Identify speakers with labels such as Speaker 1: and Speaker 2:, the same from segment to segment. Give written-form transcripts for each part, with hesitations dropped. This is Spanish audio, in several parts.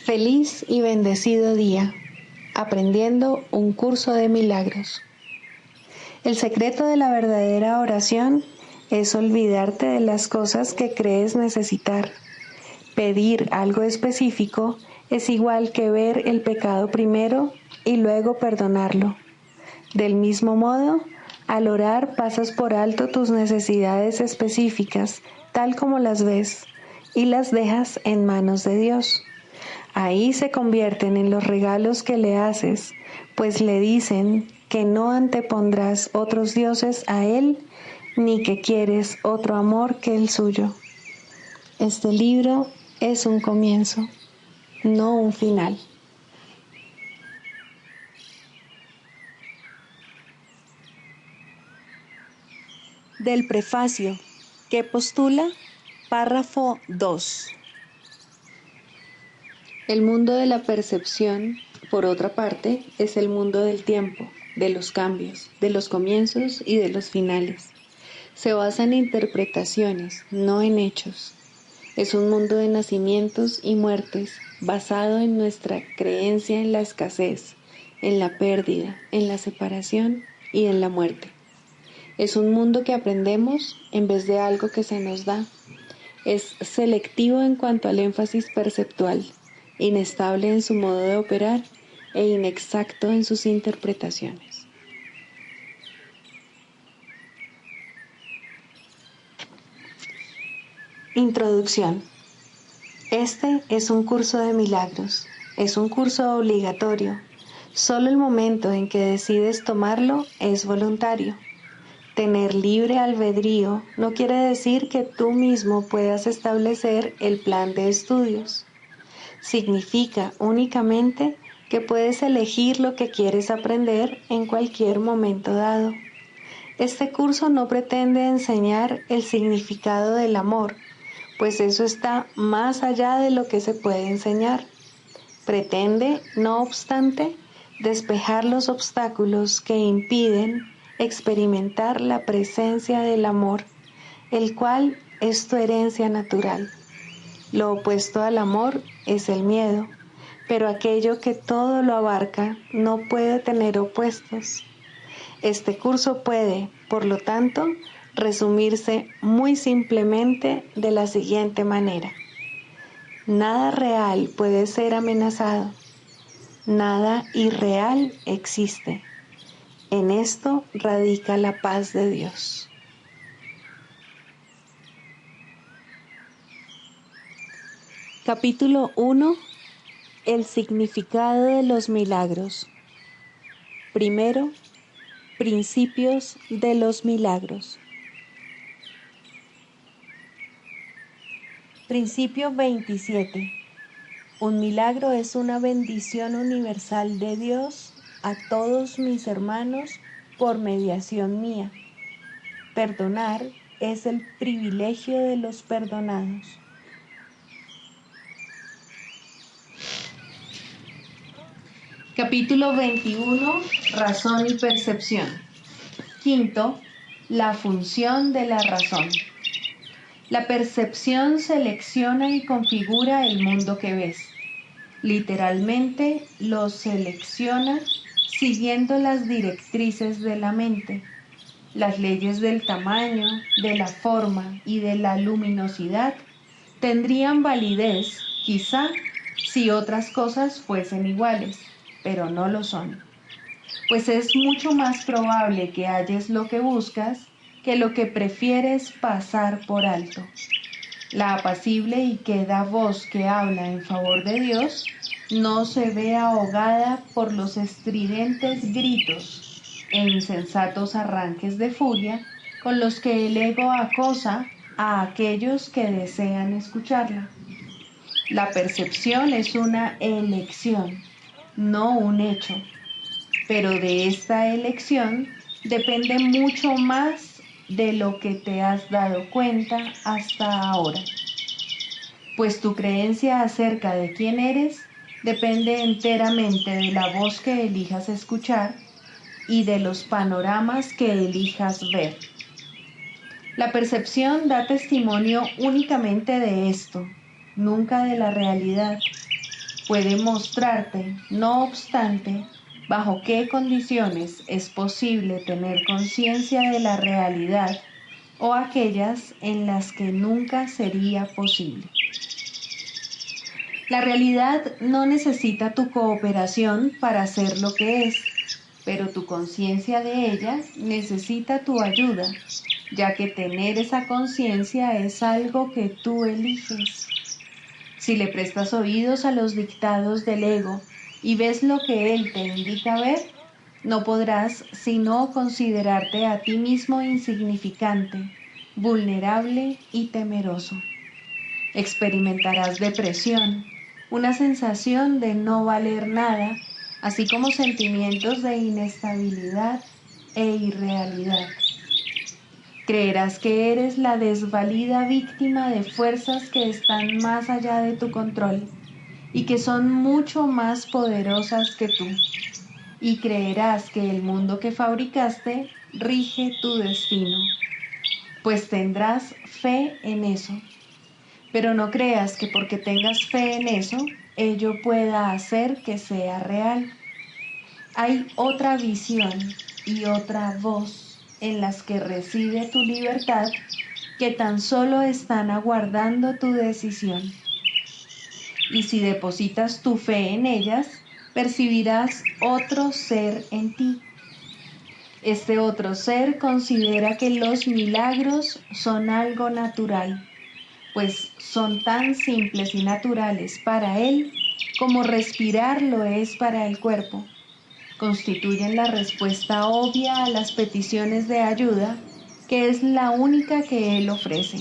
Speaker 1: Feliz y bendecido día, aprendiendo un curso de milagros. El secreto de la verdadera oración es olvidarte de las cosas que crees necesitar. Pedir algo específico es igual que ver el pecado primero y luego perdonarlo. Del mismo modo, al orar pasas por alto tus necesidades específicas, tal como las ves, y las dejas en manos de Dios. Ahí se convierten en los regalos que le haces, pues le dicen que no antepondrás otros dioses a Él, ni que quieres otro amor que el suyo. Este libro es un comienzo, no un final.
Speaker 2: Del prefacio, que postula, párrafo 2.
Speaker 1: El mundo de la percepción, por otra parte, es el mundo del tiempo, de los cambios, de los comienzos y de los finales. Se basa en interpretaciones, no en hechos. Es un mundo de nacimientos y muertes, basado en nuestra creencia en la escasez, en la pérdida, en la separación y en la muerte. Es un mundo que aprendemos en vez de algo que se nos da. Es selectivo en cuanto al énfasis perceptual, inestable en su modo de operar e inexacto en sus interpretaciones. Introducción. Este es un curso de milagros. Es un curso obligatorio. Solo el momento en que decides tomarlo es voluntario. Tener libre albedrío no quiere decir que tú mismo puedas establecer el plan de estudios. Significa únicamente que puedes elegir lo que quieres aprender en cualquier momento dado. Este curso no pretende enseñar el significado del amor, pues eso está más allá de lo que se puede enseñar. Pretende, no obstante, despejar los obstáculos que impiden experimentar la presencia del amor, el cual es tu herencia natural. Lo opuesto al amor es el miedo, pero aquello que todo lo abarca no puede tener opuestos. Este curso puede, por lo tanto, resumirse muy simplemente de la siguiente manera. Nada real puede ser amenazado. Nada irreal existe. En esto radica la paz de Dios.
Speaker 2: Capítulo 1. El significado de los milagros. Primero, principios de los milagros. Principio 27. Un milagro es una bendición universal de Dios a todos mis hermanos por mediación mía. Perdonar es el privilegio de los perdonados.
Speaker 1: Capítulo 21. Razón y percepción. Quinto, la función de la razón. La percepción selecciona y configura el mundo que ves. Literalmente lo selecciona siguiendo las directrices de la mente. Las leyes del tamaño, de la forma y de la luminosidad tendrían validez, quizá, si otras cosas fuesen iguales, pero no lo son. Pues es mucho más probable que halles lo que buscas que lo que prefieres pasar por alto. La apacible y queda voz que habla en favor de Dios no se ve ahogada por los estridentes gritos e insensatos arranques de furia con los que el ego acosa a aquellos que desean escucharla. La percepción es una elección, no un hecho, pero de esta elección depende mucho más de lo que te has dado cuenta hasta ahora. Pues tu creencia acerca de quién eres depende enteramente de la voz que elijas escuchar y de los panoramas que elijas ver. La percepción da testimonio únicamente de esto, nunca de la realidad.
Speaker 2: Puede mostrarte, no obstante, bajo qué condiciones es posible tener conciencia de la realidad o aquellas en las que nunca sería posible. La realidad no necesita tu cooperación para ser lo que es, pero tu conciencia de ella necesita tu ayuda, ya que tener esa conciencia es algo que tú eliges. Si le prestas oídos a los dictados del ego y ves lo que él te indica ver, no podrás sino considerarte a ti mismo insignificante, vulnerable y temeroso. Experimentarás depresión, una sensación de no valer nada, así como sentimientos de inestabilidad e irrealidad. Creerás que eres la desvalida víctima de fuerzas que están más allá de tu control y que son mucho más poderosas que tú. Y creerás que el mundo que fabricaste rige tu destino, pues tendrás fe en eso. Pero no creas que porque tengas fe en eso, ello pueda hacer que sea real. Hay otra visión y otra voz en las que reside tu libertad que tan solo están aguardando tu decisión. Y si depositas tu fe en ellas, percibirás otro ser en ti. Este otro ser considera que los milagros son algo natural, pues son tan simples y naturales para él como respirar lo es para el cuerpo. Constituyen la respuesta obvia a las peticiones de ayuda, que es la única que él ofrece.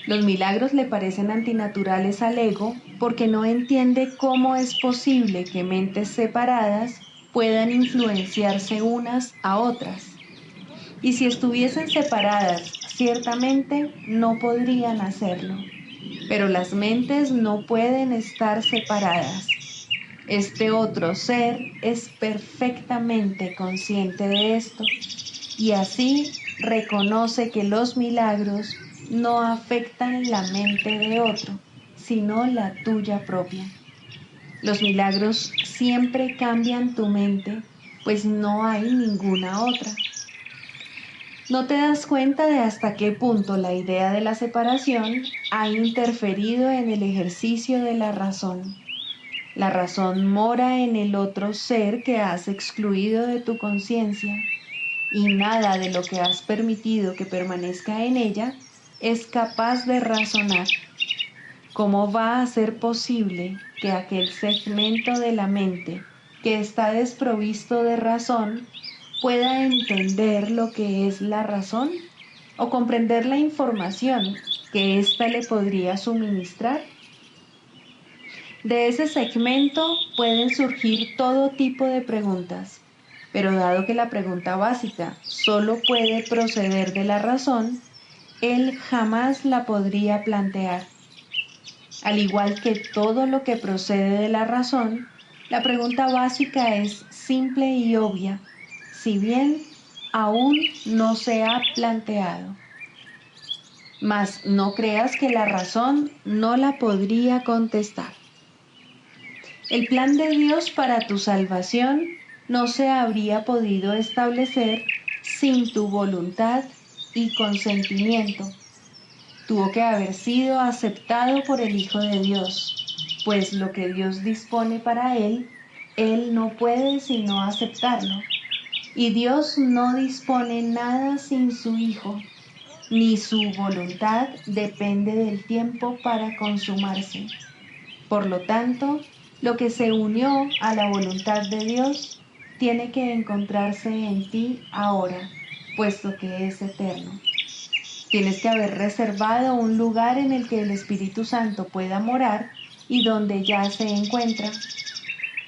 Speaker 2: Los milagros le parecen antinaturales al ego porque no entiende cómo es posible que mentes separadas puedan influenciarse unas a otras. Y si estuviesen separadas, ciertamente no podrían hacerlo. Pero las mentes no pueden estar separadas. Este otro ser es perfectamente consciente de esto y así reconoce que los milagros no afectan la mente de otro, sino la tuya propia. Los milagros siempre cambian tu mente, pues no hay ninguna otra. No te das cuenta de hasta qué punto la idea de la separación ha interferido en el ejercicio de la razón. La razón mora en el otro ser que has excluido de tu conciencia, y nada de lo que has permitido que permanezca en ella es capaz de razonar. ¿Cómo va a ser posible que aquel segmento de la mente que está desprovisto de razón pueda entender lo que es la razón o comprender la información que ésta le podría suministrar? De ese segmento pueden surgir todo tipo de preguntas, pero dado que la pregunta básica solo puede proceder de la razón, él jamás la podría plantear. Al igual que todo lo que procede de la razón, la pregunta básica es simple y obvia, si bien aún no se ha planteado. Mas no creas que la razón no la podría contestar. El plan de Dios para tu salvación no se habría podido establecer sin tu voluntad y consentimiento. Tuvo que haber sido aceptado por el Hijo de Dios, pues lo que Dios dispone para él, él no puede sino aceptarlo. Y Dios no dispone nada sin su Hijo, ni su voluntad depende del tiempo para consumarse. Por lo tanto, lo que se unió a la voluntad de Dios tiene que encontrarse en ti ahora, puesto que es eterno. Tienes que haber reservado un lugar en el que el Espíritu Santo pueda morar y donde ya se encuentra.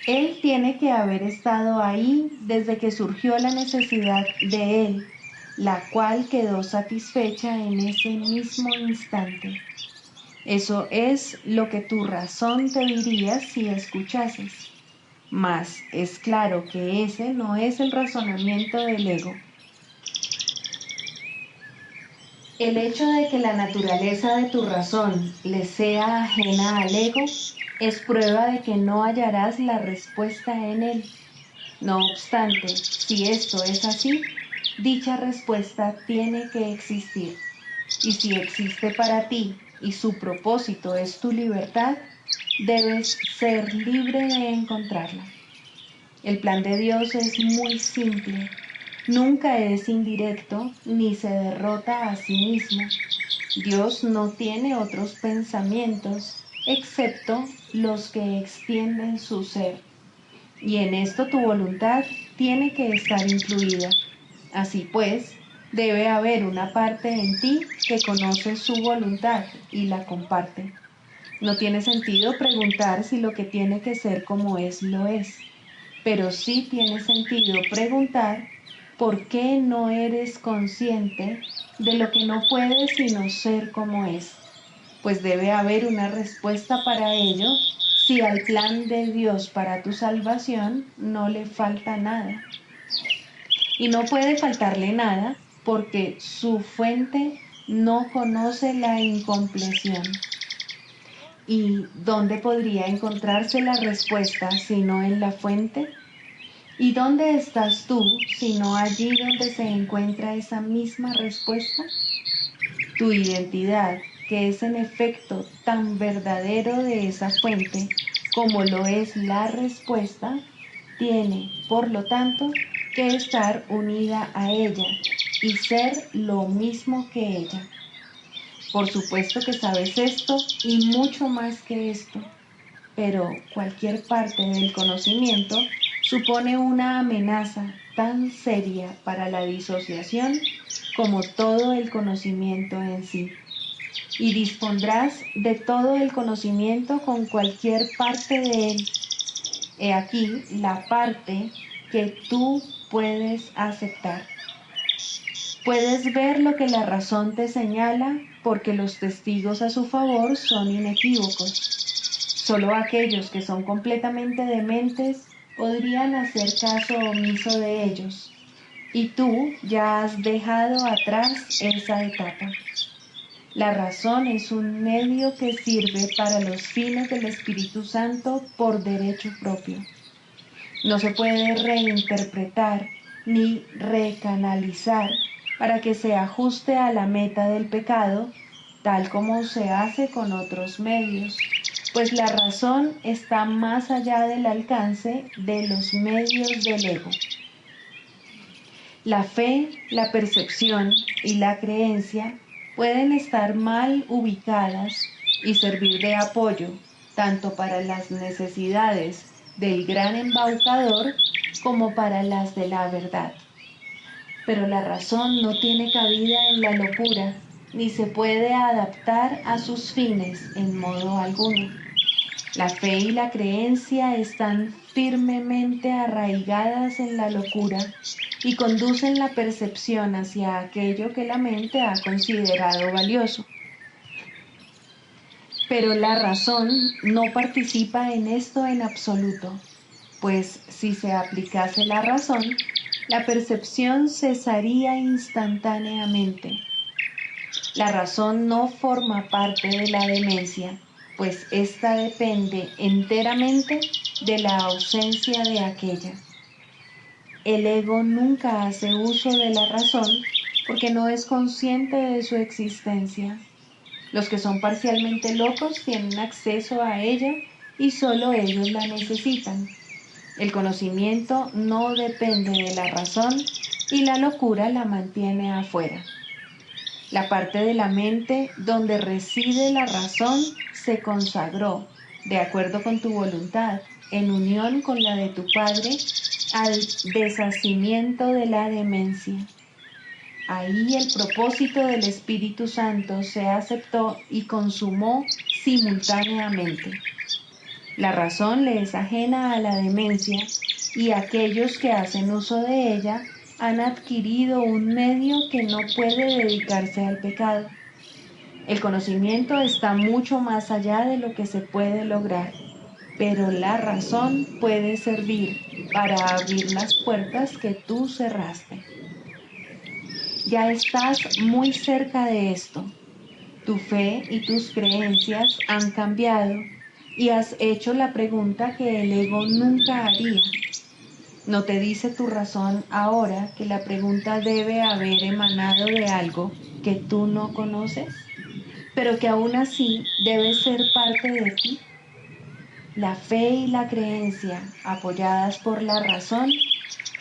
Speaker 2: Él tiene que haber estado ahí desde que surgió la necesidad de Él, la cual quedó satisfecha en ese mismo instante. Eso es lo que tu razón te diría si escuchases. Mas es claro que ese no es el razonamiento del ego. El hecho de que la naturaleza de tu razón le sea ajena al ego es prueba de que no hallarás la respuesta en él. No obstante, si esto es así, dicha respuesta tiene que existir. Y si existe para ti y su propósito es tu libertad, debes ser libre de encontrarla. El plan de Dios es muy simple. Nunca es indirecto ni se derrota a sí mismo. Dios no tiene otros pensamientos excepto los que extienden su ser. Y en esto tu voluntad tiene que estar incluida. Así pues, debe haber una parte en ti que conoce su voluntad y la comparte. No tiene sentido preguntar si lo que tiene que ser como es, lo es. Pero sí tiene sentido preguntar por qué no eres consciente de lo que no puede sino ser como es. Pues debe haber una respuesta para ello si al plan de Dios para tu salvación no le falta nada. Y no puede faltarle nada porque su fuente no conoce la incompleción. ¿Y dónde podría encontrarse la respuesta si no en la fuente? ¿Y dónde estás tú sino allí donde se encuentra esa misma respuesta? Tu identidad, que es en efecto tan verdadero de esa fuente como lo es la respuesta, tiene, por lo tanto, que estar unida a ella y ser lo mismo que ella. Por supuesto que sabes esto y mucho más que esto, pero cualquier parte del conocimiento supone una amenaza tan seria para la disociación como todo el conocimiento en sí. Y dispondrás de todo el conocimiento con cualquier parte de él. He aquí la parte que tú puedes aceptar. Puedes ver lo que la razón te señala porque los testigos a su favor son inequívocos. Solo aquellos que son completamente dementes podrían hacer caso omiso de ellos. Y tú ya has dejado atrás esa etapa. La razón es un medio que sirve para los fines del Espíritu Santo por derecho propio. No se puede reinterpretar ni recanalizar para que se ajuste a la meta del pecado, tal como se hace con otros medios, pues la razón está más allá del alcance de los medios del ego. La fe, la percepción y la creencia pueden estar mal ubicadas y servir de apoyo tanto para las necesidades del gran embaucador como para las de la verdad. Pero la razón no tiene cabida en la locura, ni se puede adaptar a sus fines en modo alguno. La fe y la creencia están firmemente arraigadas en la locura y conducen la percepción hacia aquello que la mente ha considerado valioso. Pero la razón no participa en esto en absoluto, pues si se aplicase la razón, la percepción cesaría instantáneamente. La razón no forma parte de la demencia, pues ésta depende enteramente de la ausencia de aquella. El ego nunca hace uso de la razón porque no es consciente de su existencia. Los que son parcialmente locos tienen acceso a ella y solo ellos la necesitan. El conocimiento no depende de la razón y la locura la mantiene afuera. La parte de la mente donde reside la razón se consagró, de acuerdo con tu voluntad, en unión con la de tu Padre, al deshacimiento de la demencia. Ahí el propósito del Espíritu Santo se aceptó y consumó simultáneamente. La razón le es ajena a la demencia y aquellos que hacen uso de ella han adquirido un medio que no puede dedicarse al pecado. El conocimiento está mucho más allá de lo que se puede lograr, pero la razón puede servir para abrir las puertas que tú cerraste. Ya estás muy cerca de esto. Tu fe y tus creencias han cambiado y has hecho la pregunta que el ego nunca haría. ¿No te dice tu razón ahora que la pregunta debe haber emanado de algo que tú no conoces, pero que aún así debe ser parte de ti? La fe y la creencia, apoyadas por la razón,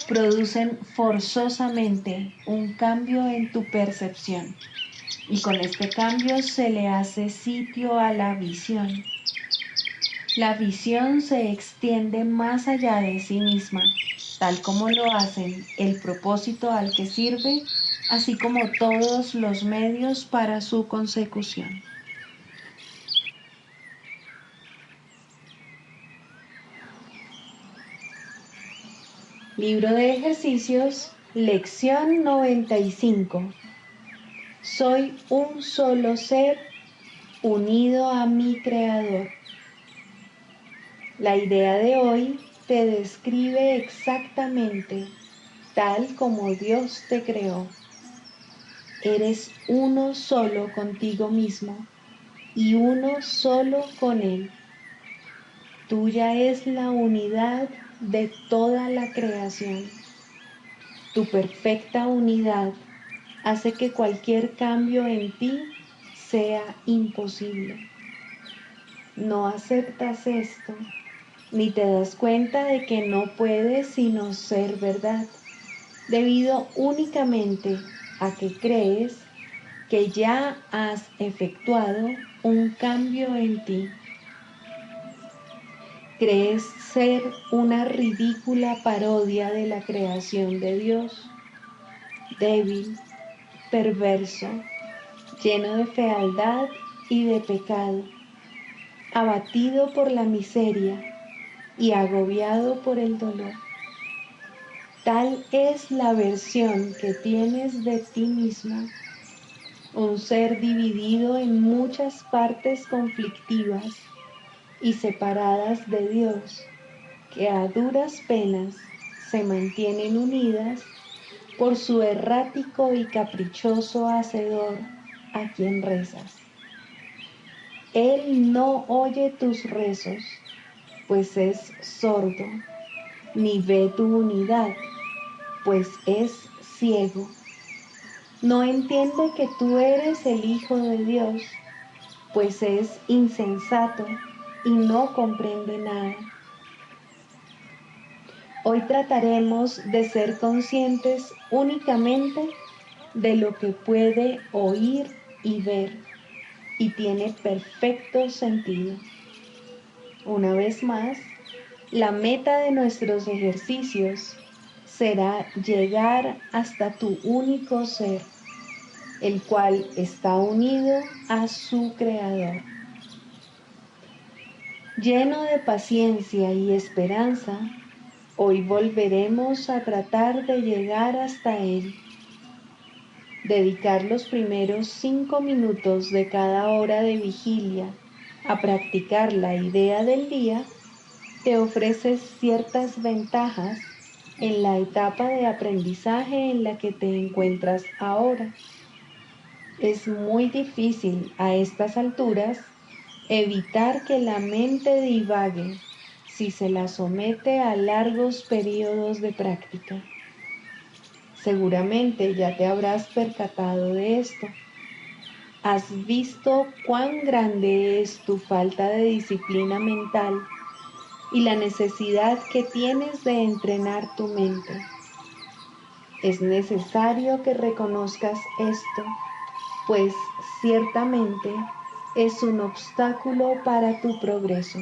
Speaker 2: producen forzosamente un cambio en tu percepción, y con este cambio se le hace sitio a la visión. La visión se extiende más allá de sí misma, tal como lo hacen el propósito al que sirve, así como todos los medios para su consecución. Libro de ejercicios, lección 95. Soy un solo ser unido a mi Creador. La idea de hoy te describe exactamente tal como Dios te creó. Eres uno solo contigo mismo y uno solo con Él. Tuya es la unidad de toda la creación. Tu perfecta unidad hace que cualquier cambio en ti sea imposible. No aceptas esto, ni te das cuenta de que no puede sino ser verdad, debido únicamente a que crees que ya has efectuado un cambio en ti. Crees ser una ridícula parodia de la creación de Dios, débil, perverso, lleno de fealdad y de pecado, abatido por la miseria y agobiado por el dolor. Tal es la versión que tienes de ti mismo, un ser dividido en muchas partes conflictivas y separadas de Dios, que a duras penas se mantienen unidas por su errático y caprichoso hacedor a quien rezas. Él no oye tus rezos, pues es sordo, ni ve tu unidad, pues es ciego. No entiende que tú eres el Hijo de Dios, pues es insensato y no comprende nada. Hoy trataremos de ser conscientes únicamente de lo que puede oír y ver, y tiene perfecto sentido. Una vez más, la meta de nuestros ejercicios será llegar hasta tu único ser, el cual está unido a su Creador. Lleno de paciencia y esperanza, hoy volveremos a tratar de llegar hasta Él. Dedicar los primeros 5 minutos de cada hora de vigilia a practicar la idea del día te ofrece ciertas ventajas en la etapa de aprendizaje en la que te encuentras ahora. Es muy difícil a estas alturas evitar que la mente divague si se la somete a largos periodos de práctica. Seguramente ya te habrás percatado de esto. Has visto cuán grande es tu falta de disciplina mental y la necesidad que tienes de entrenar tu mente. Es necesario que reconozcas esto, pues ciertamente es un obstáculo para tu progreso.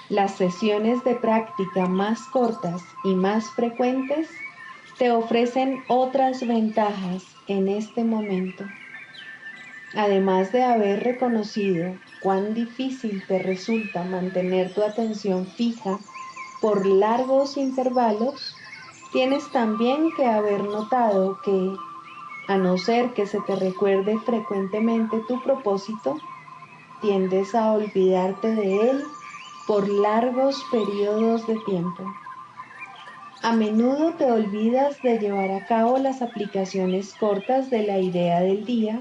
Speaker 2: Las sesiones de práctica más cortas y más frecuentes te ofrecen otras ventajas en este momento. Además de haber reconocido cuán difícil te resulta mantener tu atención fija por largos intervalos, tienes también que haber notado que, a no ser que se te recuerde frecuentemente tu propósito, tiendes a olvidarte de él por largos periodos de tiempo. A menudo te olvidas de llevar a cabo las aplicaciones cortas de la idea del día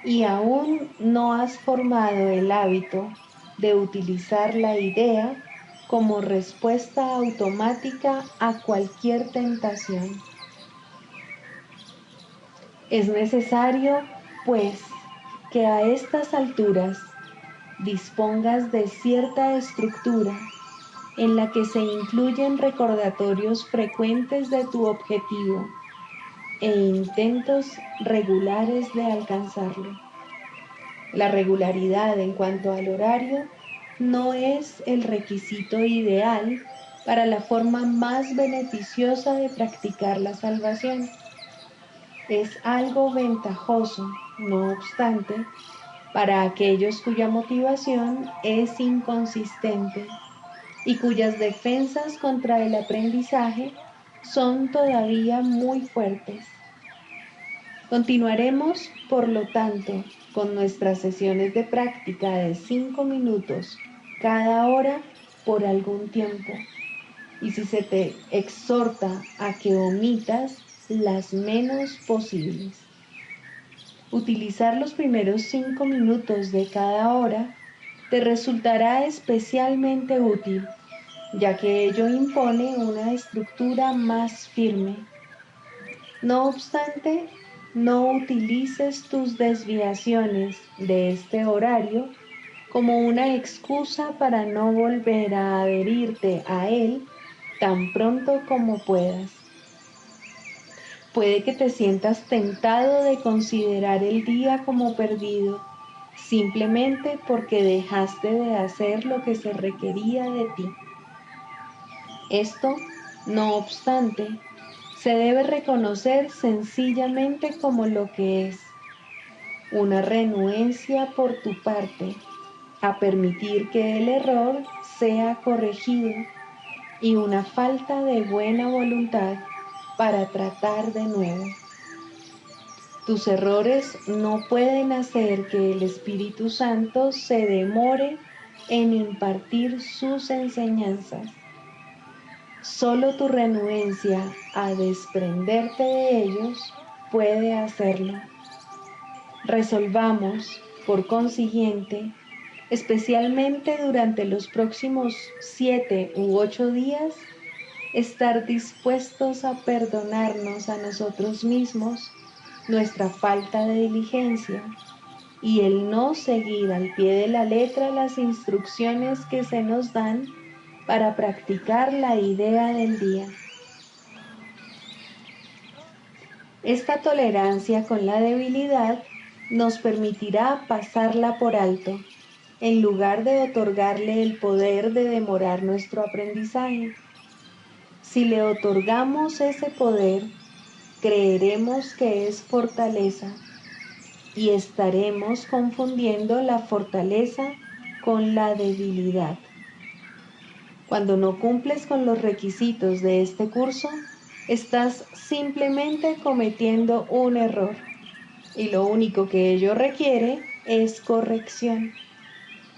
Speaker 1: y aún no has formado el hábito de utilizar la idea como respuesta automática a cualquier tentación. Es necesario, pues, que a estas alturas dispongas de cierta estructura en la que se incluyen recordatorios frecuentes de tu objetivo e intentos regulares de alcanzarlo. La regularidad en cuanto al horario no es el requisito ideal para la forma más beneficiosa de practicar la salvación. Es algo ventajoso, no obstante, para aquellos cuya motivación es inconsistente y cuyas defensas contra el aprendizaje son todavía muy fuertes. Continuaremos, por lo tanto, con nuestras sesiones de práctica de 5 minutos cada hora por algún tiempo. Y si se te exhorta a que omitas las menos posibles. Utilizar los primeros 5 minutos de cada hora te resultará especialmente útil, ya que ello impone una estructura más firme. No obstante, no utilices tus desviaciones de este horario como una excusa para no volver a adherirte a él tan pronto como puedas. Puede que te sientas tentado de considerar el día como perdido, simplemente porque dejaste de hacer lo que se requería de ti. Esto, no obstante, se debe reconocer sencillamente como lo que es: una renuencia por tu parte a permitir que el error sea corregido y una falta de buena voluntad para tratar de nuevo. Tus errores no pueden hacer que el Espíritu Santo se demore en impartir sus enseñanzas. Solo tu renuencia a desprenderte de ellos puede hacerlo. Resolvamos, por consiguiente, especialmente durante los próximos 7 u 8 días, estar dispuestos a perdonarnos a nosotros mismos nuestra falta de diligencia y el no seguir al pie de la letra las instrucciones que se nos dan para practicar la idea del día. Esta tolerancia con la debilidad nos permitirá pasarla por alto, en lugar de otorgarle el poder de demorar nuestro aprendizaje. Si le otorgamos ese poder, creeremos que es fortaleza y estaremos confundiendo la fortaleza con la debilidad. Cuando no cumples con los requisitos de este curso, estás simplemente cometiendo un error y lo único que ello requiere es corrección.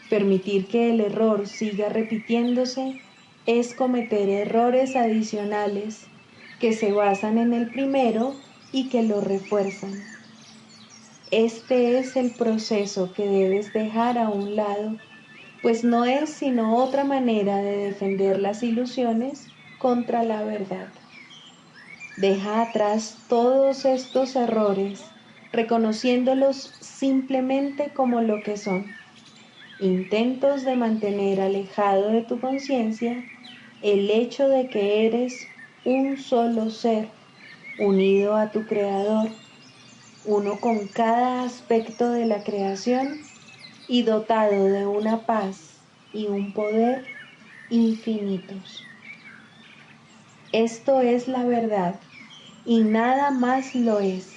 Speaker 1: Permitir que el error siga repitiéndose es cometer errores adicionales que se basan en el primero y que lo refuerzan. Este es el proceso que debes dejar a un lado, pues no es sino otra manera de defender las ilusiones contra la verdad. Deja atrás todos estos errores, reconociéndolos simplemente como lo que son: intentos de mantener alejado de tu conciencia el hecho de que eres un solo ser, unido a tu Creador, uno con cada aspecto de la creación y dotado de una paz y un poder infinitos. Esto es la verdad y nada más lo es.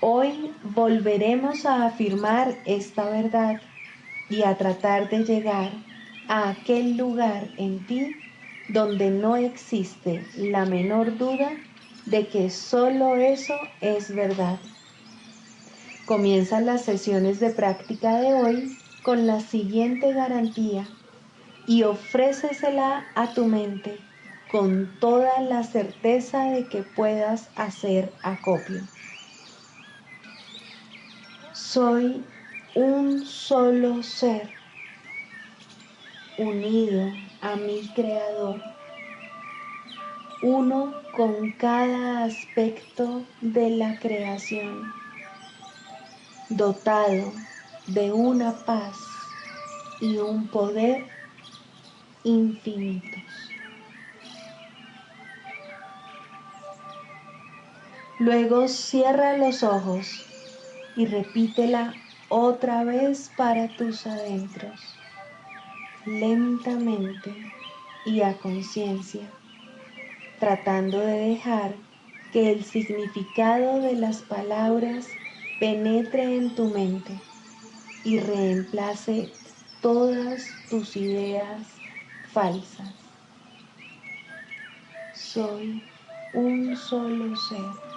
Speaker 1: Hoy volveremos a afirmar esta verdad y a tratar de llegar a aquel lugar en ti donde no existe la menor duda de que solo eso es verdad. Comienza las sesiones de práctica de hoy con la siguiente garantía y ofrécesela a tu mente con toda la certeza de que puedas hacer acopio. Soy un solo ser, unido a mi Creador, uno con cada aspecto de la creación, dotado de una paz y un poder infinitos. Luego cierra los ojos y repítela otra vez para tus adentros, lentamente y a conciencia, tratando de dejar que el significado de las palabras penetre en tu mente y reemplace todas tus ideas falsas. Soy un solo ser,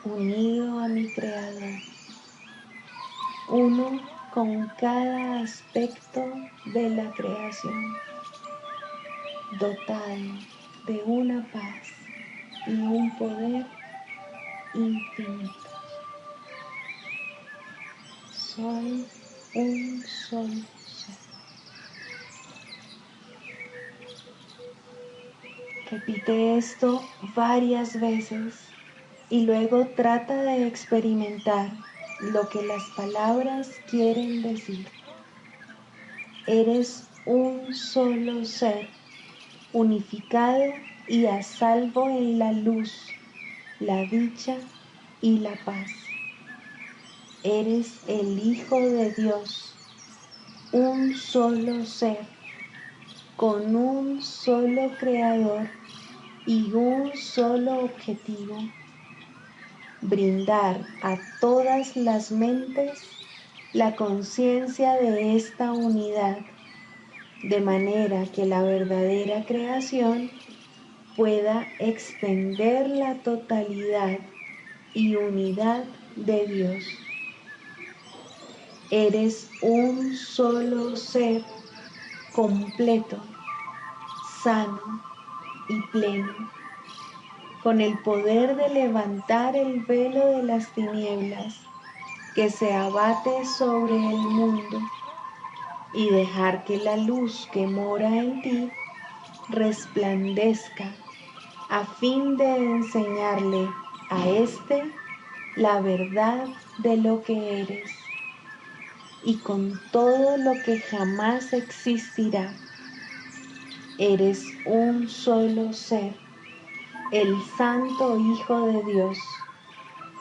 Speaker 1: unido a mi Creador, uno con cada aspecto de la creación, dotado de una paz y un poder infinitos. Soy un solo ser. Repite esto varias veces y luego trata de experimentar lo que las palabras quieren decir. Eres un solo ser, unificado y a salvo en la luz, la dicha y la paz. Eres el Hijo de Dios, un solo ser, con un solo Creador y un solo objetivo: brindar a todas las mentes la conciencia de esta unidad, de manera que la verdadera creación pueda extender la totalidad y unidad de Dios. Eres un solo ser completo, sano y pleno, con el poder de levantar el velo de las tinieblas que se abate sobre el mundo y dejar que la luz que mora en ti resplandezca a fin de enseñarle a éste la verdad de lo que eres y con todo lo que jamás existirá. Eres un solo ser, el Santo Hijo de Dios,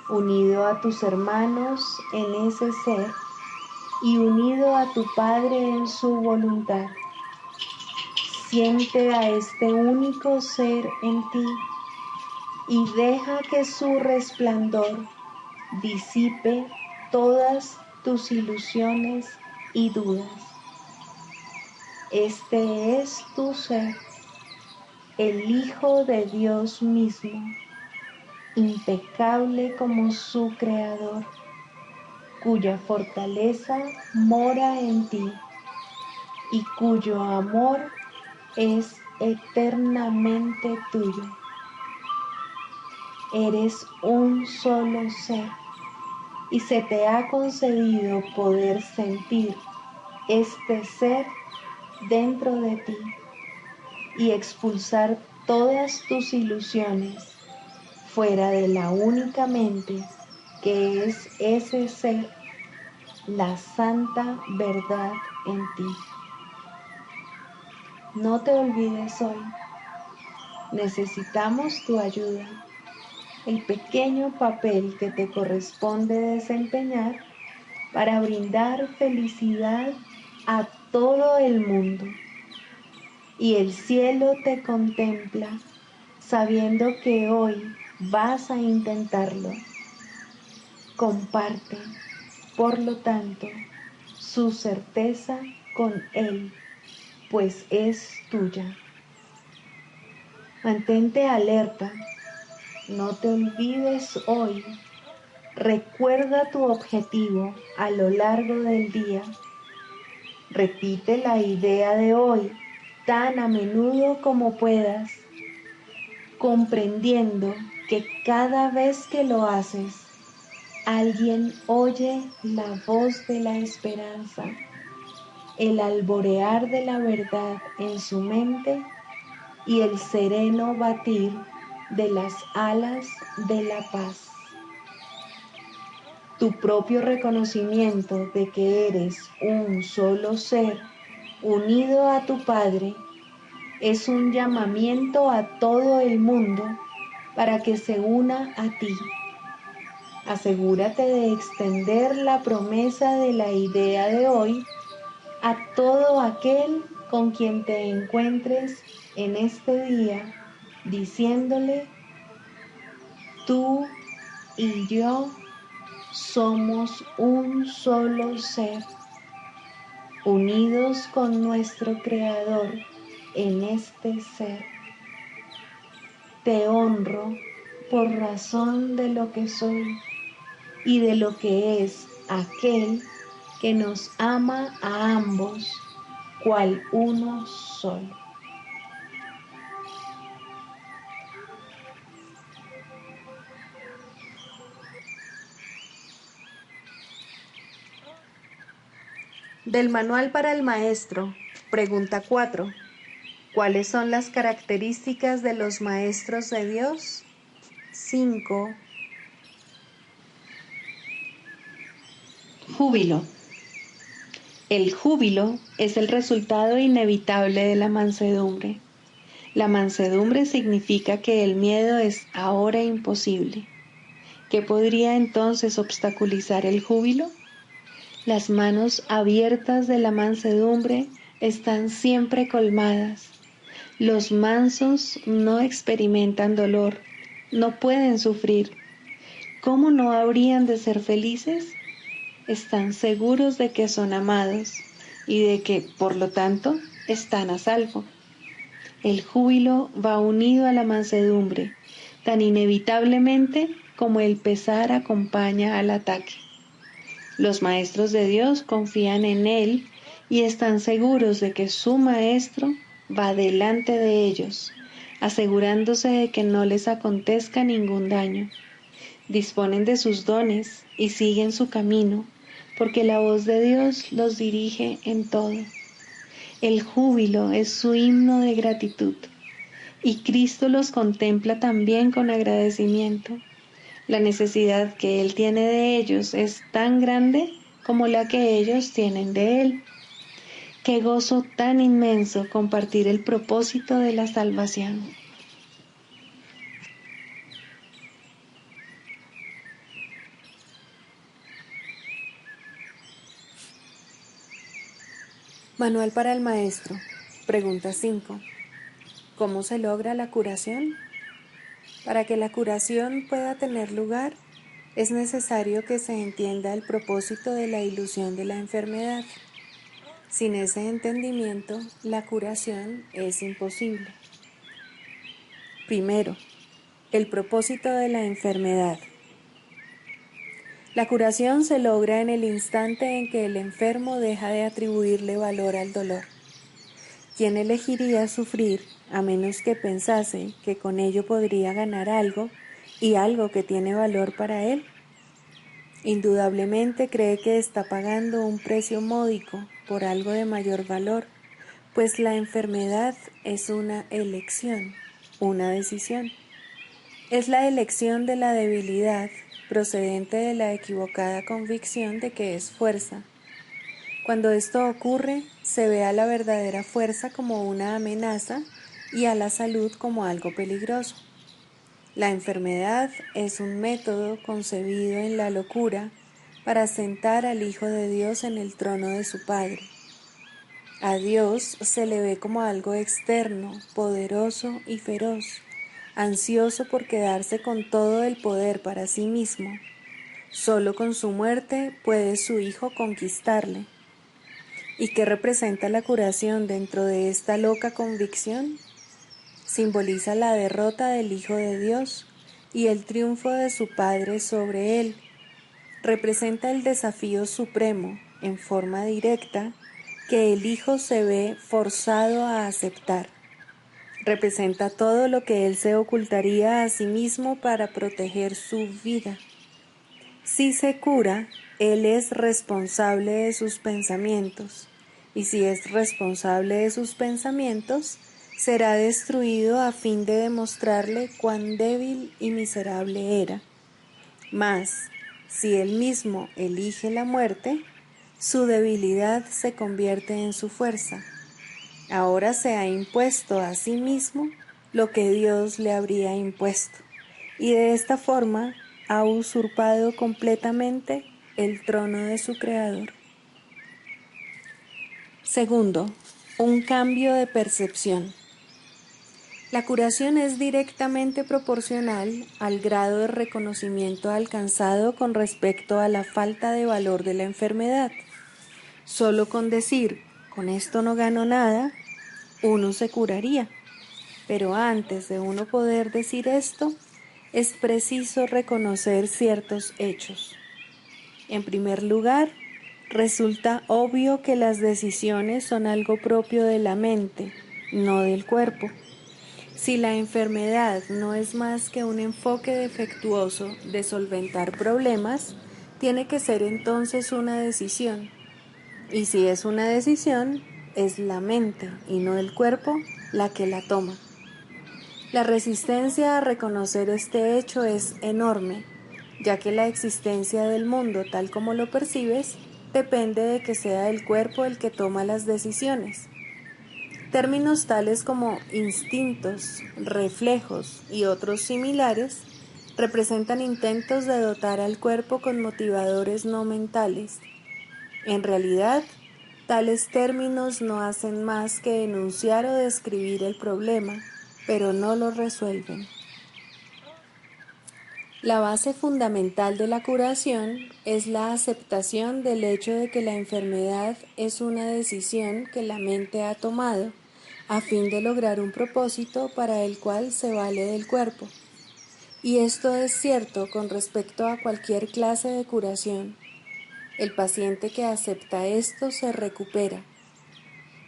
Speaker 1: unido a tus hermanos en ese ser y unido a tu Padre en su voluntad. Siente a este único ser en ti y deja que su resplandor disipe todas tus ilusiones y dudas. Este es tu ser, el Hijo de Dios mismo, impecable como su Creador, cuya fortaleza mora en ti y cuyo amor es eternamente tuyo. Eres un solo ser y se te ha concedido poder sentir este ser dentro de ti y expulsar todas tus ilusiones fuera de la única mente que es ese ser, la santa verdad en ti. No te olvides hoy, necesitamos tu ayuda, el pequeño papel que te corresponde desempeñar para brindar felicidad a todo el mundo. Y el cielo te contempla sabiendo que hoy vas a intentarlo. Comparte, por lo tanto, su certeza con él, pues es tuya. Mantente alerta, no te olvides hoy. Recuerda tu objetivo a lo largo del día. Repite la idea de hoy tan a menudo como puedas, comprendiendo que cada vez que lo haces,
Speaker 2: Alguien oye la voz de la esperanza, el alborear de la verdad en su mente y el sereno batir de las alas de la paz. Tu propio reconocimiento de que eres un solo ser unido a tu Padre es un llamamiento a todo el mundo para que se una a ti. Asegúrate de extender la promesa de la idea de hoy a todo aquel con quien te encuentres en este día, diciéndole: tú y yo somos un solo ser, unidos con nuestro Creador en este ser. Te honro por razón de lo que soy y de lo que es aquel que nos ama a ambos, cual uno solo. Del Manual para el Maestro, pregunta 4. ¿Cuáles son las características de los maestros de Dios? 5.
Speaker 1: Júbilo. El júbilo es el resultado inevitable de la mansedumbre. La mansedumbre significa que el miedo es ahora imposible. ¿Qué podría entonces obstaculizar el júbilo? Las manos abiertas de la mansedumbre están siempre colmadas. Los mansos no experimentan dolor, no pueden sufrir. ¿Cómo no habrían de ser felices? Están seguros de que son amados y de que, por lo tanto, están a salvo. El júbilo va unido a la mansedumbre, tan inevitablemente como el pesar acompaña al ataque. Los maestros de Dios confían en Él y están seguros de que su Maestro va delante de ellos, asegurándose de que no les acontezca ningún daño. Disponen de sus dones y siguen su camino, porque la voz de Dios los dirige en todo. El júbilo es su himno de gratitud, y Cristo los contempla también con agradecimiento. La necesidad que Él tiene de ellos es tan grande como la que ellos tienen de Él. Qué gozo tan inmenso compartir el propósito de la salvación.
Speaker 2: Manual para el Maestro, pregunta 5. ¿Cómo se logra la curación? Para que la curación pueda tener lugar, es necesario que se entienda el propósito de la ilusión de la enfermedad. Sin ese entendimiento, la curación es imposible. Primero, el propósito de la enfermedad. La curación se logra en el instante en que el enfermo deja de atribuirle valor al dolor. ¿Quién elegiría sufrir a menos que pensase que con ello podría ganar algo y algo que tiene valor para él? Indudablemente cree que está pagando un precio módico por algo de mayor valor, pues la enfermedad es una elección, una decisión. Es la elección de la debilidad procedente de la equivocada convicción de que es fuerza. Cuando esto ocurre, se ve a la verdadera fuerza como una amenaza y a la salud como algo peligroso. La enfermedad es un método concebido en la locura para sentar al Hijo de Dios en el trono de su Padre. A Dios se le ve como algo externo, poderoso y feroz, ansioso por quedarse con todo el poder para sí mismo. Solo con su muerte puede su Hijo conquistarle. ¿Y qué representa la curación dentro de esta loca convicción? Simboliza la derrota del Hijo de Dios y el triunfo de su Padre sobre él. Representa el desafío supremo, en forma directa, que el Hijo se ve forzado a aceptar. Representa todo lo que él se ocultaría a sí mismo para proteger su vida.
Speaker 1: Si se cura, él es responsable de sus pensamientos, y si es responsable de sus pensamientos, será destruido a fin de demostrarle cuán débil y miserable era. Mas, si él mismo elige la muerte, su debilidad se convierte en su fuerza. Ahora se ha impuesto a sí mismo lo que Dios le habría impuesto, y de esta forma ha usurpado completamente el trono de su Creador. Segundo, un cambio de percepción. La curación es directamente proporcional al grado de reconocimiento alcanzado con respecto a la falta de valor de la enfermedad. Solo con decir, con esto no gano nada, uno se curaría. Pero antes de uno poder decir esto, es preciso reconocer ciertos hechos. En primer lugar, resulta obvio que las decisiones son algo propio de la mente, no del cuerpo. Si la enfermedad no es más que un enfoque defectuoso de solventar problemas, tiene que ser entonces una decisión. Y si es una decisión, es la mente y no el cuerpo la que la toma. La resistencia a reconocer este hecho es enorme, ya que la existencia del mundo tal como lo percibes depende de que sea el cuerpo el que toma las decisiones. Términos tales como instintos, reflejos y otros similares representan intentos de dotar al cuerpo con motivadores no mentales. En realidad, tales términos no hacen más que enunciar o describir el problema, pero no lo resuelven. La base fundamental de la curación es la aceptación del hecho de que la enfermedad es una decisión que la mente ha tomado a fin de lograr un propósito para el cual se vale del cuerpo. Y esto es cierto con respecto a cualquier clase de curación. El paciente que acepta esto se recupera.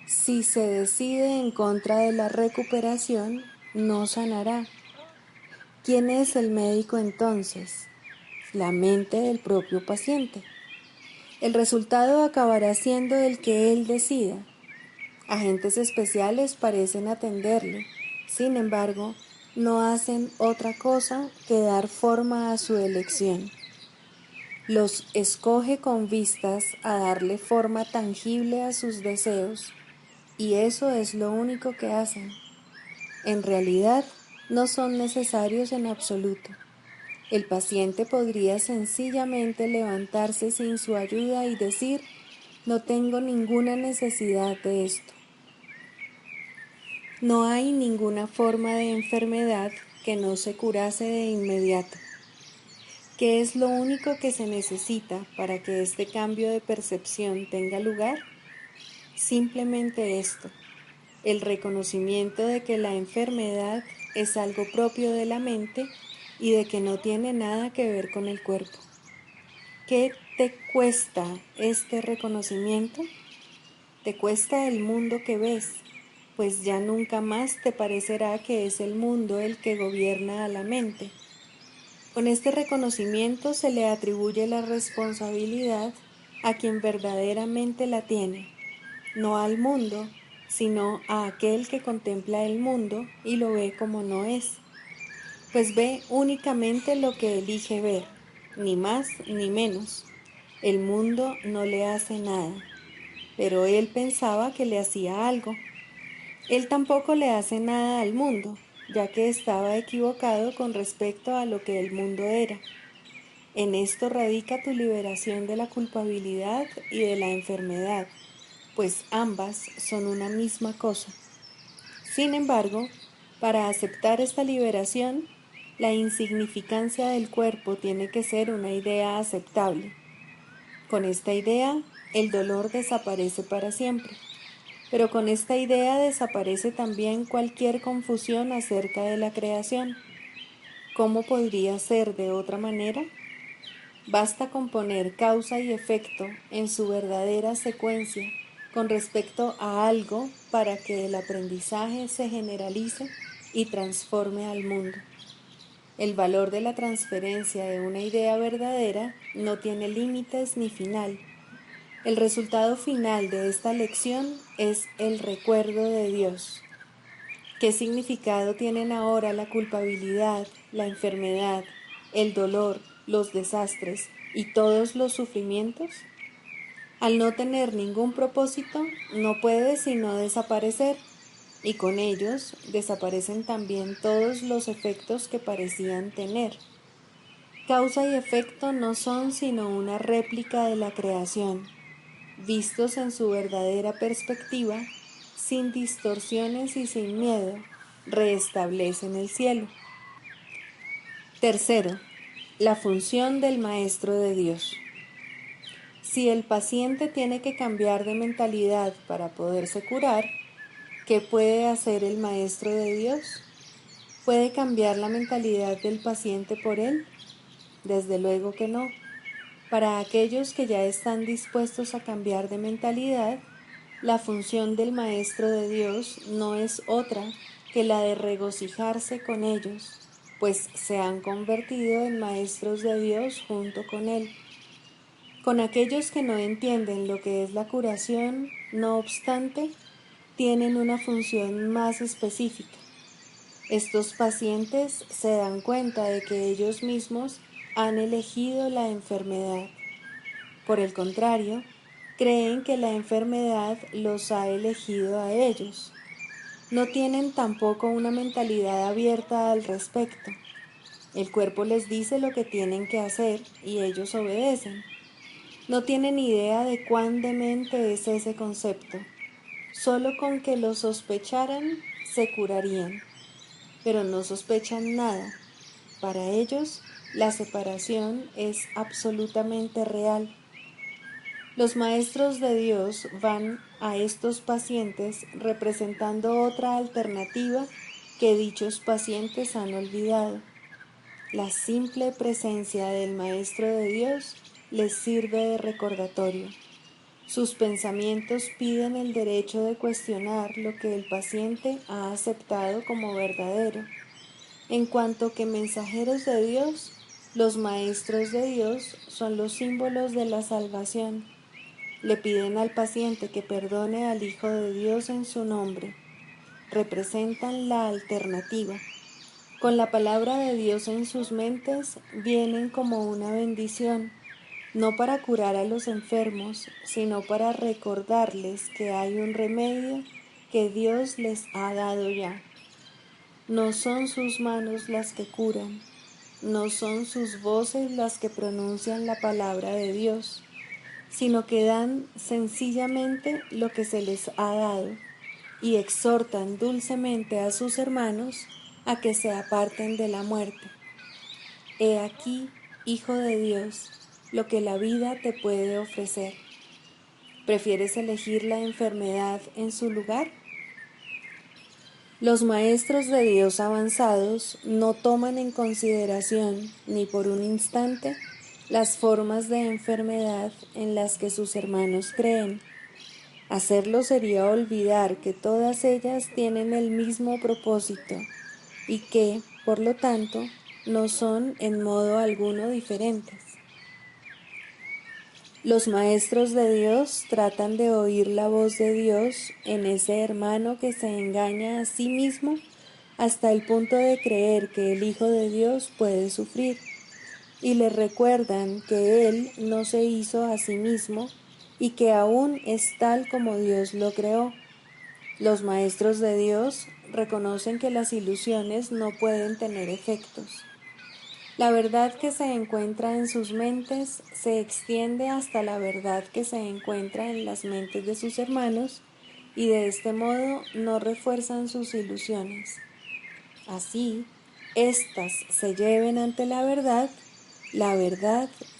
Speaker 1: Si se decide en contra de la recuperación, no sanará. ¿Quién es el médico entonces? La mente del propio paciente. El resultado acabará siendo el que él decida. Agentes especiales parecen atenderle, sin embargo, no hacen otra cosa que dar forma a su elección. Los escoge con vistas a darle forma tangible a sus deseos, y eso es lo único que hacen. En realidad, no son necesarios en absoluto. El paciente podría sencillamente levantarse sin su ayuda y decir, no tengo ninguna necesidad de esto. No hay ninguna forma de enfermedad que no se curase de inmediato. ¿Qué es lo único que se necesita para que este cambio de percepción tenga lugar? Simplemente esto, el reconocimiento de que la enfermedad es algo propio de la mente y de que no tiene nada que ver con el cuerpo. ¿Qué te cuesta este reconocimiento? Te cuesta el mundo que ves, pues ya nunca más te parecerá que es el mundo el que gobierna a la mente. Con este reconocimiento se le atribuye la responsabilidad a quien verdaderamente la tiene, no al mundo, sino a aquel que contempla el mundo y lo ve como no es, pues ve únicamente lo que elige ver, ni más ni menos. El mundo no le hace nada, pero él pensaba que le hacía algo. Él tampoco le hace nada al mundo, ya que estaba equivocado con respecto a lo que el mundo era. En esto radica tu liberación de la culpabilidad y de la enfermedad, pues ambas son una misma cosa. Sin embargo, para aceptar esta liberación, la insignificancia del cuerpo tiene que ser una idea aceptable. Con esta idea, el dolor desaparece para siempre. Pero con esta idea desaparece también cualquier confusión acerca de la creación. ¿Cómo podría ser de otra manera? Basta con poner causa y efecto en su verdadera secuencia con respecto a algo para que el aprendizaje se generalice y transforme al mundo.
Speaker 2: El valor de la transferencia de una idea verdadera no tiene límites ni final. El resultado final de esta lección es el recuerdo de Dios. ¿Qué significado tienen ahora la culpabilidad, la enfermedad, el dolor, los desastres y todos los sufrimientos? Al no tener ningún propósito, no puede sino desaparecer, y con ellos desaparecen también todos los efectos que parecían tener. Causa y efecto no son sino una réplica de la creación, vistos en su verdadera perspectiva, sin distorsiones y sin miedo, restablecen el cielo. Tercero, la función del Maestro de Dios. Si el paciente tiene que cambiar de mentalidad para poderse curar, ¿qué puede hacer el Maestro de Dios? ¿Puede cambiar la mentalidad del paciente por él? Desde luego que no. Para aquellos que ya están dispuestos a cambiar de mentalidad, la función del Maestro de Dios no es otra que la de regocijarse con ellos, pues se han convertido en maestros de Dios junto con Él. Con aquellos que no entienden lo que es la curación, no obstante, tienen una función más específica. Estos pacientes se dan cuenta de que ellos mismos han elegido la enfermedad. Por el contrario, creen que la enfermedad los ha elegido a ellos. No tienen tampoco una mentalidad abierta al respecto. El cuerpo les dice lo que tienen que hacer y ellos obedecen. No tienen idea de cuán demente es ese concepto. Solo con que lo sospecharan se curarían, pero no sospechan nada. Para ellos, la separación es absolutamente real. Los maestros de Dios van a estos pacientes representando otra alternativa que dichos pacientes han olvidado. La simple presencia del Maestro de Dios les sirve de recordatorio. Sus pensamientos piden el derecho de cuestionar lo que el paciente ha aceptado como verdadero. En cuanto que mensajeros de Dios, los maestros de Dios son los símbolos de la salvación. Le piden al paciente que perdone al Hijo de Dios en su nombre. Representan la alternativa. Con la palabra de Dios en sus mentes, vienen como una bendición, no para curar a los enfermos, sino para recordarles que hay un remedio que Dios les ha dado ya. No son sus manos las que curan, no son sus voces las que pronuncian la palabra de Dios, sino que dan sencillamente lo que se les ha dado y exhortan dulcemente a sus hermanos a que se aparten de la muerte. He aquí, Hijo de Dios, lo que la vida te puede ofrecer. ¿Prefieres elegir la enfermedad en su lugar? Los maestros de Dios avanzados no toman en consideración ni por un instante las formas de enfermedad en las que sus hermanos creen. Hacerlo sería olvidar que todas ellas tienen el mismo propósito y que, por lo tanto, no son en modo alguno diferentes. Los maestros de Dios tratan de oír la voz de Dios en ese hermano que se engaña a sí mismo hasta el punto de creer que el Hijo de Dios puede sufrir, y le recuerdan que Él no se hizo a sí mismo y que aún es tal como Dios lo creó. Los maestros de Dios reconocen que las ilusiones no pueden tener efectos. La verdad que se encuentra en sus mentes se extiende hasta la verdad que se encuentra en las mentes de sus hermanos y de este modo no refuerzan sus ilusiones. Así, éstas se lleven ante la verdad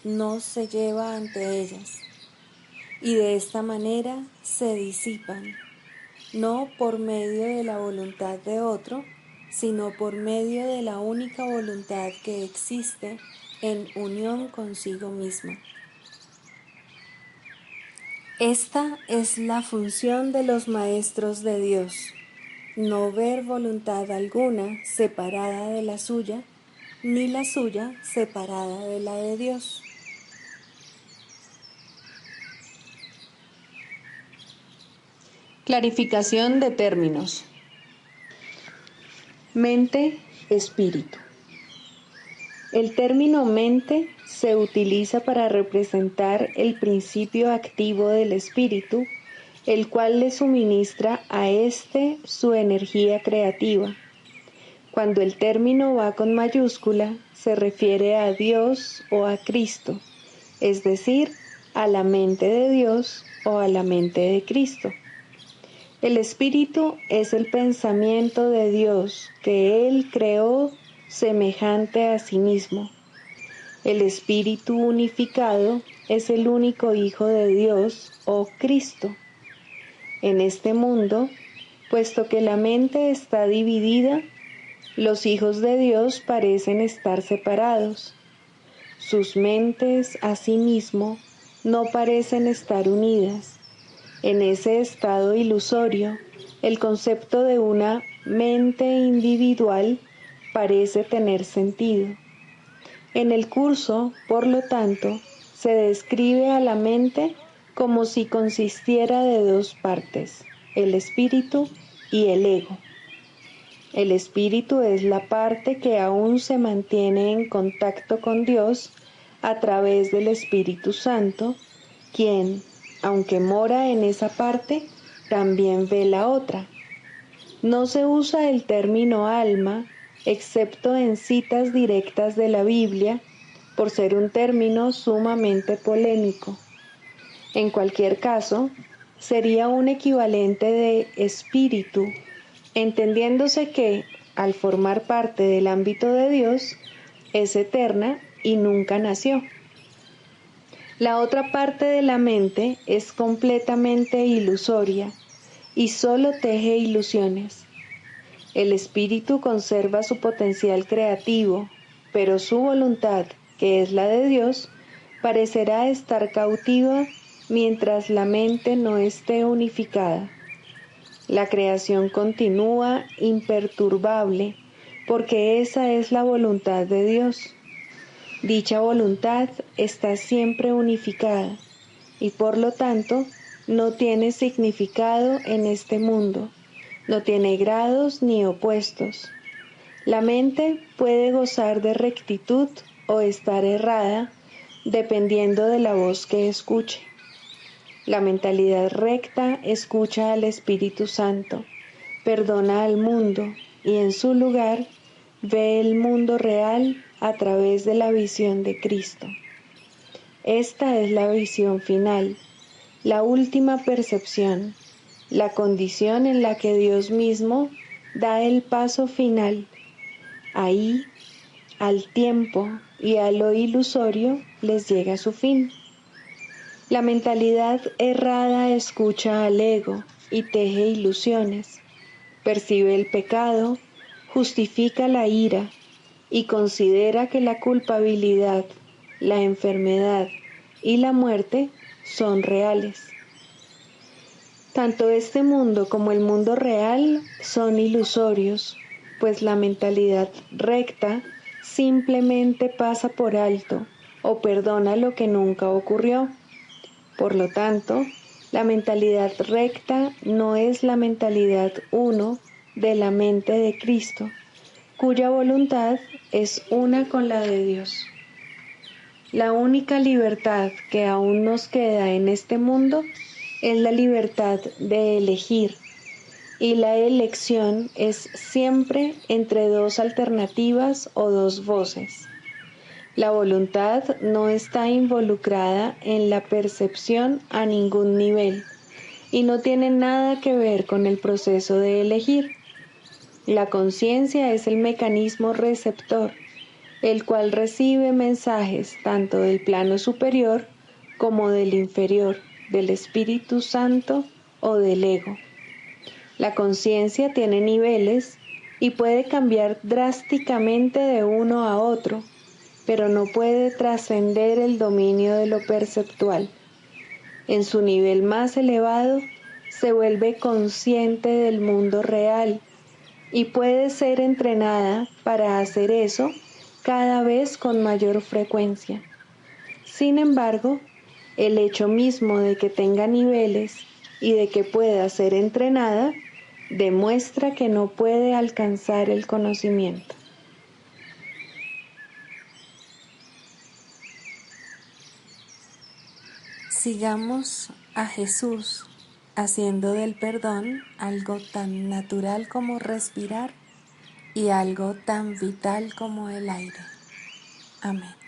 Speaker 2: no se lleva ante ellas. Y de esta manera se disipan, no por medio de la voluntad de otro, sino por medio de la única voluntad que existe en unión consigo misma. Esta es la función de los maestros de Dios, no ver voluntad alguna separada de la suya, ni la suya separada de la de Dios.
Speaker 1: Clarificación de términos. Mente, espíritu. El término mente se utiliza para representar el principio activo del espíritu, el cual le suministra a éste su energía creativa. Cuando el término va con mayúscula, se refiere a Dios o a Cristo, es decir, a la mente de Dios o a la mente de Cristo. El espíritu es el pensamiento de Dios que Él creó semejante a sí mismo. El espíritu unificado es el único Hijo de Dios o Cristo. En este mundo, puesto que la mente está dividida, los hijos de Dios parecen estar separados. Sus mentes, asimismo, no parecen estar unidas. En ese estado ilusorio, el concepto de una mente individual parece tener sentido. En el curso, por lo tanto, se describe a la mente como si consistiera de dos partes, el espíritu y el ego. El espíritu es la parte que aún se mantiene en contacto con Dios a través del Espíritu Santo, quien, aunque mora en esa parte, también ve la otra. No se usa el término alma, excepto en citas directas de la Biblia, por ser un término sumamente polémico. En cualquier caso, sería un equivalente de espíritu, entendiéndose que, al formar parte del ámbito de Dios, es eterna y nunca nació. La otra parte de la mente es completamente ilusoria y solo teje ilusiones. El espíritu conserva su potencial creativo, pero su voluntad, que es la de Dios, parecerá estar cautiva mientras la mente no esté unificada. La creación continúa imperturbable porque esa es la voluntad de Dios. Dicha voluntad está siempre unificada y por lo tanto no tiene significado en este mundo, no tiene grados ni opuestos. La mente puede gozar de rectitud o estar errada dependiendo de la voz que escuche. La mentalidad recta escucha al Espíritu Santo, perdona al mundo y en su lugar ve el mundo real a través de la visión de Cristo. Esta es la visión final, la última percepción, la condición en la que Dios mismo da el paso final. Ahí, al tiempo y a lo ilusorio les llega su fin. La mentalidad errada escucha al ego y teje ilusiones, percibe el pecado, justifica la ira y considera que la culpabilidad, la enfermedad y la muerte son reales. Tanto este mundo como el mundo real son ilusorios, pues la mentalidad recta simplemente pasa por alto o perdona lo que nunca ocurrió. Por lo tanto, la mentalidad recta no es la mentalidad uno de la mente de Cristo, cuya voluntad es una con la de Dios. La única libertad que aún nos queda en este mundo es la libertad de elegir, y la elección es siempre entre dos alternativas o dos voces. La voluntad no está involucrada en la percepción a ningún nivel y no tiene nada que ver con el proceso de elegir. La conciencia es el mecanismo receptor, el cual recibe mensajes tanto del plano superior como del inferior, del Espíritu Santo o del ego. La conciencia tiene niveles y puede cambiar drásticamente de uno a otro, pero no puede trascender el dominio de lo perceptual. En su nivel más elevado, se vuelve consciente del mundo real y puede ser entrenada para hacer eso cada vez con mayor frecuencia. Sin embargo, el hecho mismo de que tenga niveles y de que pueda ser entrenada demuestra que no puede alcanzar el conocimiento. Sigamos a Jesús haciendo del perdón algo tan natural como respirar y algo tan vital como el aire. Amén.